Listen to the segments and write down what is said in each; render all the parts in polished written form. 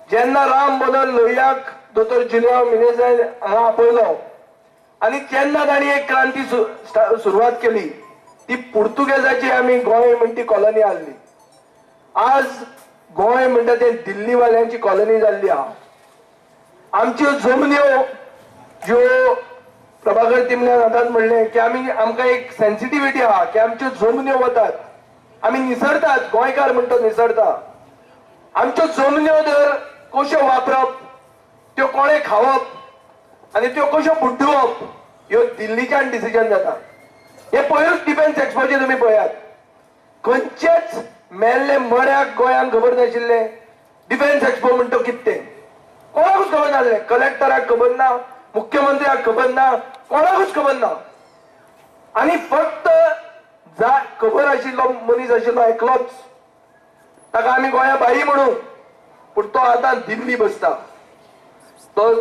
जेन्ना राम मनोहर लोहियाक दोतोर जुलिया मिनेझान हांगा आपयलो आनी तेन्ना तांणी एक क्रांती सुरवात केली, ती पुर्तुगेजाची आमी गोंय म्हणटा ती कॉलनी आसली. आज गोंय म्हणटा ते दिल्लीवाल्यांची कॉलनी जाल्ली आहा. आमच्यो जमन्यो ज्यो प्रभाकर तिमण्यान आतांच म्हणलें की आमकां एक सेन्सिटिव्हिटी आहा की आमच्यो जमन्यो वतात, आमी निसरतात, गोंयकार म्हणटा निसरता. आमच्यो जमन्यो जर कश्यो वापरप, त्यो कोणे खावप आनी त्यो कश्यो बुड्डुवप ह्यो दिल्लीच्यान डिसिजन जाता. हे पयरूच डिफेन्स एक्सपोचे तुमी पळयात, खंयचेच मेल्ले मड्याक गोंयांक खबर नाशिल्ले डिफेन्स एक्सपो म्हणटा कितें तें कोणाकूच खबर नासलें. कलेक्टराक खबर ना, मुख्यमंत्र्याक खबर ना, कोणाकूच खबर ना. आनी फक्त खबर आशिल्लो मनीस आशिल्लो एकलोच, ताका आमी गोंया भाई म्हणू, पूण तो आतां दिल्ली बसता. तो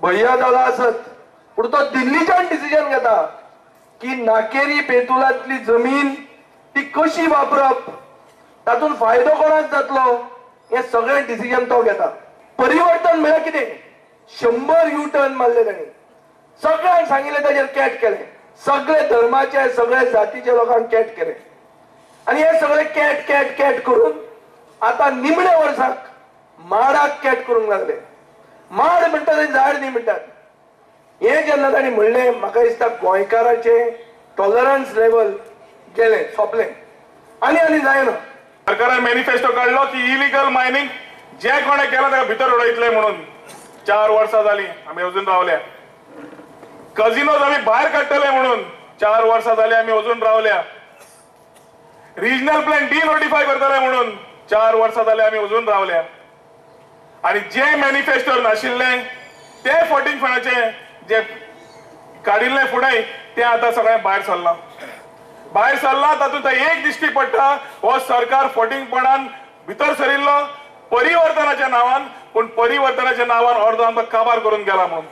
भैया जाला आसत, पूण तो दिल्लीच्यान डिसिजन घेता की नाकेरी बेतुलांतली जमीन ती कशी वापरप, तातूंत फायदो कोणाक जातलो, हे सगळें डिसिजन तो घेता. परिवर्तन म्हळ्यार कितें? 100 U-टर्न मारले तांणी, सगळ्यांक सांगिल्लें ताजेर कॅट केलें, सगळे धर्माचे सगळे जातीचे लोकांक कॅट केले आनी हे सगळे कॅट कॅट कॅट करून आता निमणे वर्साक माडाक कॅट करूंक लागले. माड म्हणटा ते झाड न्ही म्हणटात. हे जेन्ना तांणी म्हणलें, म्हाका दिसता गोंयकाराचे टॉलरन्स लेवल गेले, सोंपले, आनी जायना. सरकारान मॅनिफेस्टो काढलो की इलिगल मायनिंग जे कोणे केला ताका भितर उडयतले म्हणून. 4 वर्सां जाली आमी अजून रावल्या. कझिनोज आमी भायर काडटले म्हणून 4 वर्सां जाली आमी अजून रावल्या. रिजनल प्लॅन डिनोटिफाय करतले म्हणून 4 वर्सां जाली आमी अजून रावल्या. आणि जे मॅनिफेस्टोर नाशिल्ले ते 14 फंडाचे जे काडिल्ले फुडें ते आता सगळें भायर सरला. तातूंत एक दिश्टी पडटा, हो सरकार 14 फंडान भितर सरिल्लो परिवर्तनाच्या नांवान, पूण परिवर्तनाच्या नांवान अर्दो आमकां काबार करून गेला म्हणून.